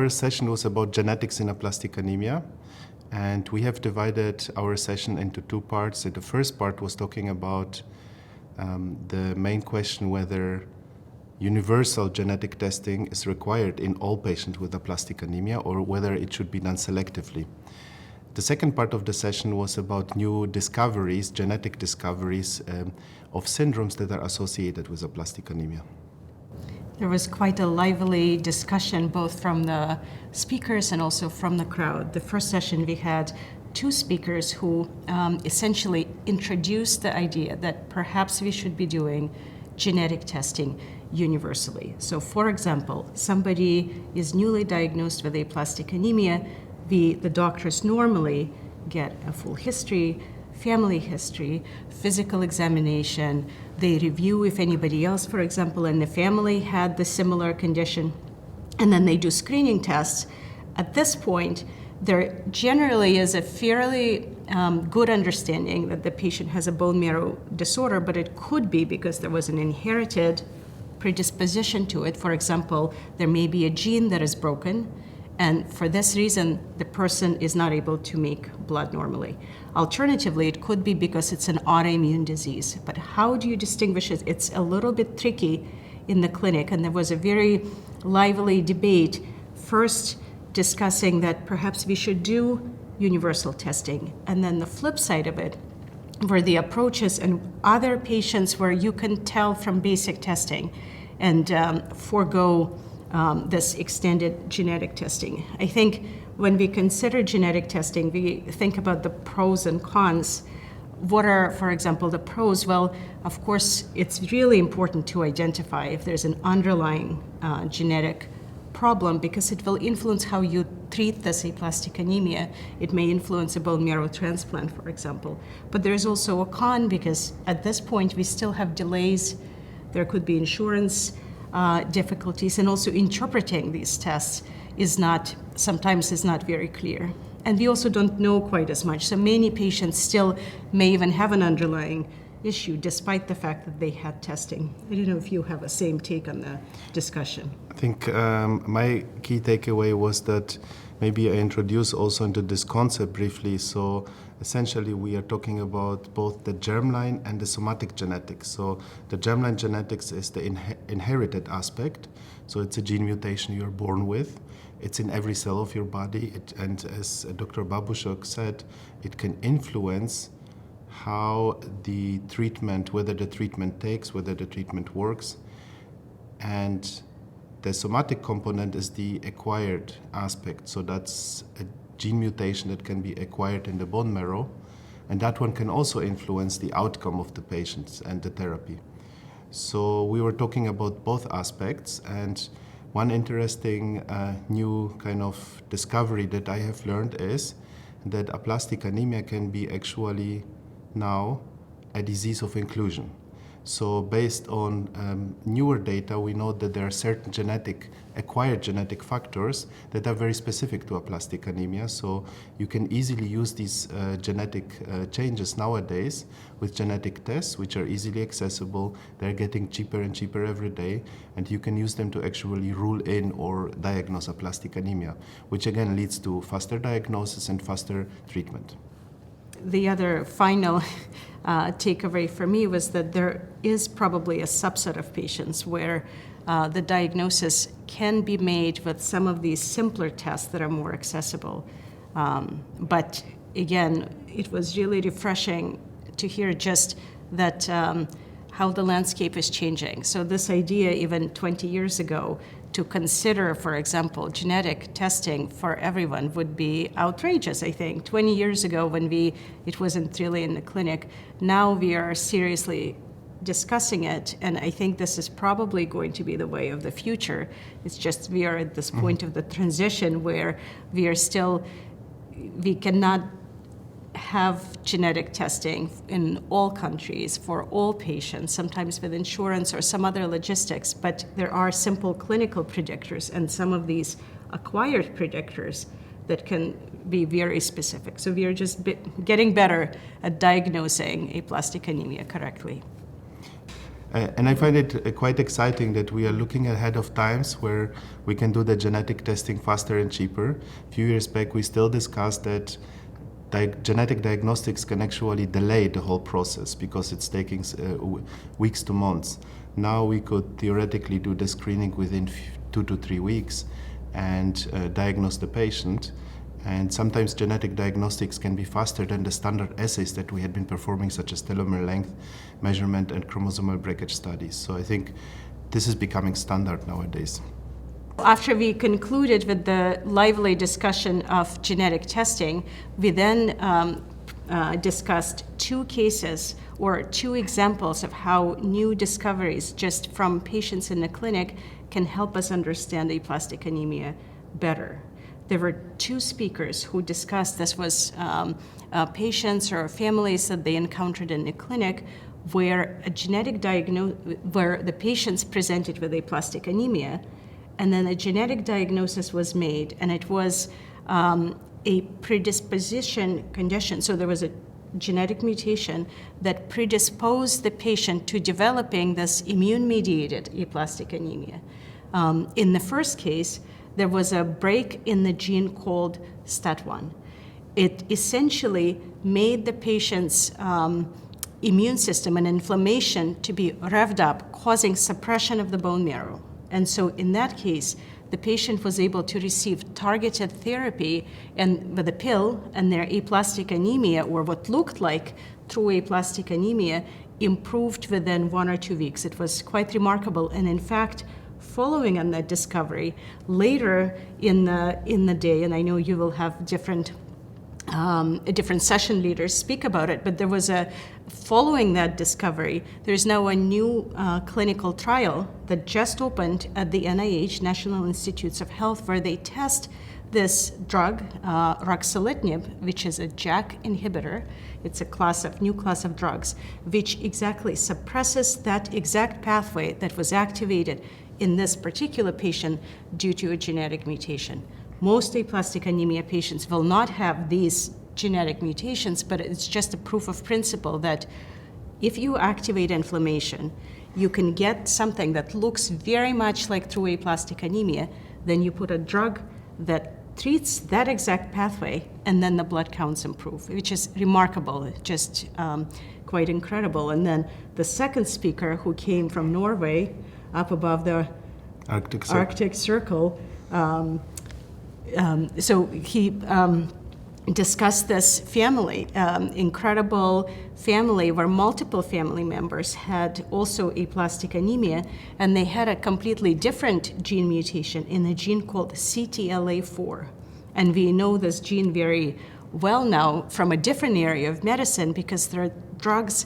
our session was about genetics in aplastic anemia. And we have divided our session into two parts. The first part was talking about the main question whether universal genetic testing is required in all patients with aplastic anemia or whether it should be done selectively. The second part of the session was about new discoveries, genetic discoveries of syndromes that are associated with aplastic anemia. There was quite a lively discussion both from the speakers and also from the crowd. The first session we had two speakers who essentially introduced the idea that perhaps we should be doing genetic testing universally. So for example, somebody is newly diagnosed with aplastic anemia, the doctors normally get a full history, family history, physical examination. They review if anybody else, for example, in the family had the similar condition, and then they do screening tests. At this point, there generally is a fairly good understanding that the patient has a bone marrow disorder, but it could be because there was an inherited predisposition to it. For example, there may be a gene that is broken, and for this reason, the person is not able to make blood normally. Alternatively, it could be because it's an autoimmune disease. But how do you distinguish it? It's a little bit tricky in the clinic, and there was a very lively debate, first discussing that perhaps we should do universal testing, and then the flip side of it, where the approaches and other patients where you can tell from basic testing and forego this extended genetic testing. I think when we consider genetic testing, we think about the pros and cons. What are, for example, the pros? Well, of course, it's really important to identify if there's an underlying genetic problem because it will influence how you treat this aplastic anemia. It may influence a bone marrow transplant, for example. But there's also a con because at this point we still have delays. There could be insurance difficulties, and also interpreting these tests sometimes is not very clear. And we also don't know quite as much. So many patients still may even have an underlying issue despite the fact that they had testing. I don't know if you have the same take on the discussion. I think my key takeaway was that maybe I introduce also into this concept briefly. So essentially we are talking about both the germline and the somatic genetics. So the germline genetics is the inherited aspect. So it's a gene mutation you're born with. It's in every cell of your body. And as Dr. Babushok said, it can influence how the treatment, whether the treatment takes, whether the treatment works. And the somatic component is the acquired aspect. So that's a gene mutation that can be acquired in the bone marrow. And that one can also influence the outcome of the patients and the therapy. So we were talking about both aspects. And one interesting new kind of discovery that I have learned is that aplastic anemia can be actually now a disease of inclusion. So based on newer data, we know that there are certain acquired genetic factors that are very specific to aplastic anemia. So you can easily use these genetic changes nowadays with genetic tests, which are easily accessible. They're getting cheaper and cheaper every day, and you can use them to actually rule in or diagnose aplastic anemia, which again leads to faster diagnosis and faster treatment. The other final takeaway for me was that there is probably a subset of patients where the diagnosis can be made with some of these simpler tests that are more accessible. But again, it was really refreshing to hear just that how the landscape is changing. So this idea even 20 years ago to consider, for example, genetic testing for everyone would be outrageous, I think. 20 years ago when it wasn't really in the clinic. Now we are seriously discussing it, and I think this is probably going to be the way of the future. It's just we are at this point of the transition where we cannot have genetic testing in all countries for all patients, sometimes with insurance or some other logistics, but there are simple clinical predictors and some of these acquired predictors that can be very specific. So we are just getting better at diagnosing aplastic anemia correctly. And I find it quite exciting that we are looking ahead of times where we can do the genetic testing faster and cheaper. A few years back, we still discussed that genetic diagnostics can actually delay the whole process because it's taking weeks to months. Now we could theoretically do the screening within 2 to 3 weeks and diagnose the patient. And sometimes genetic diagnostics can be faster than the standard assays that we had been performing, such as telomere length measurement and chromosomal breakage studies. So I think this is becoming standard nowadays. After we concluded with the lively discussion of genetic testing, we then discussed 2 cases or 2 examples of how new discoveries just from patients in the clinic can help us understand aplastic anemia better. There were 2 speakers who discussed this was patients or families that they encountered in the clinic where where the patients presented with aplastic anemia, and then a genetic diagnosis was made, and it was a predisposition condition. So there was a genetic mutation that predisposed the patient to developing this immune-mediated aplastic anemia. In the first case, there was a break in the gene called STAT1. It essentially made the patient's immune system and inflammation to be revved up, causing suppression of the bone marrow. And so in that case, the patient was able to receive targeted therapy and with a pill, and their aplastic anemia, or what looked like true aplastic anemia, improved within 1 or 2 weeks. It was quite remarkable. And in fact, following on that discovery, later in the day, and I know you will have different session leaders speak about it, but following that discovery, there's now a new clinical trial that just opened at the NIH, National Institutes of Health, where they test this drug, ruxolitinib, which is a JAK inhibitor. It's a new class of drugs, which exactly suppresses that exact pathway that was activated in this particular patient due to a genetic mutation. Most aplastic anemia patients will not have these genetic mutations, but it's just a proof of principle that if you activate inflammation, you can get something that looks very much like true aplastic anemia. Then you put a drug that treats that exact pathway, and then the blood counts improve, which is remarkable, just quite incredible. And then the second speaker, who came from Norway, up above the Arctic Circle, so he discussed this family, incredible family where multiple family members had also aplastic anemia, and they had a completely different gene mutation in a gene called CTLA4. And we know this gene very well now from a different area of medicine because there are drugs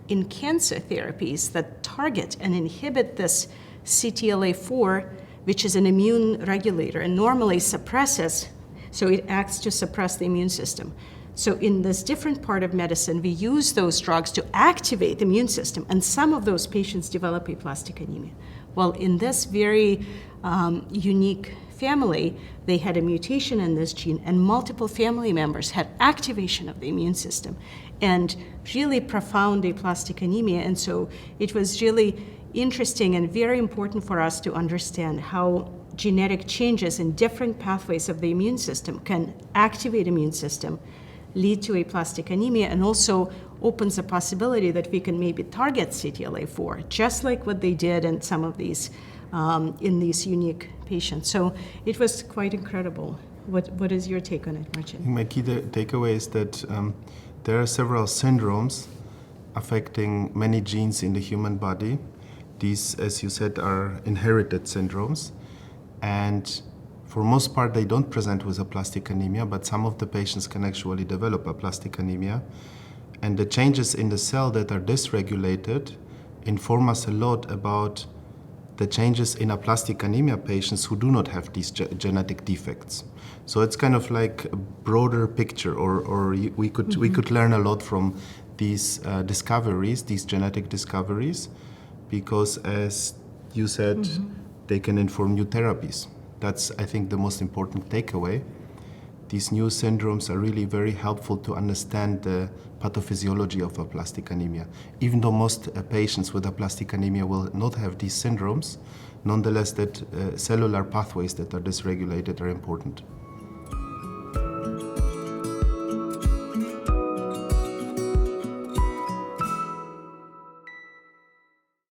in cancer therapies that target and inhibit this CTLA4, which is an immune regulator and normally suppresses, so it acts to suppress the immune system. So in this different part of medicine, we use those drugs to activate the immune system, and some of those patients develop aplastic anemia. Well, in this very unique family, they had a mutation in this gene, and multiple family members had activation of the immune system and really profound aplastic anemia. And so it was really interesting and very important for us to understand how genetic changes in different pathways of the immune system can activate immune system, lead to aplastic anemia, and also opens a possibility that we can maybe target CTLA4, just like what they did in some of these, in these unique patients. So it was quite incredible. What is your take on it, Marcin? My key takeaway is that there are several syndromes affecting many genes in the human body. These, as you said, are inherited syndromes. And for most part, they don't present with aplastic anemia, but some of the patients can actually develop aplastic anemia. And the changes in the cell that are dysregulated inform us a lot about the changes in aplastic anemia patients who do not have these genetic defects. So it's kind of like a broader picture, or we could learn a lot from these discoveries, these genetic discoveries, because as you said, they can inform new therapies. That's, I think, the most important takeaway. These new syndromes are really very helpful to understand the pathophysiology of aplastic anemia. Even though most patients with aplastic anemia will not have these syndromes, nonetheless that cellular pathways that are dysregulated are important.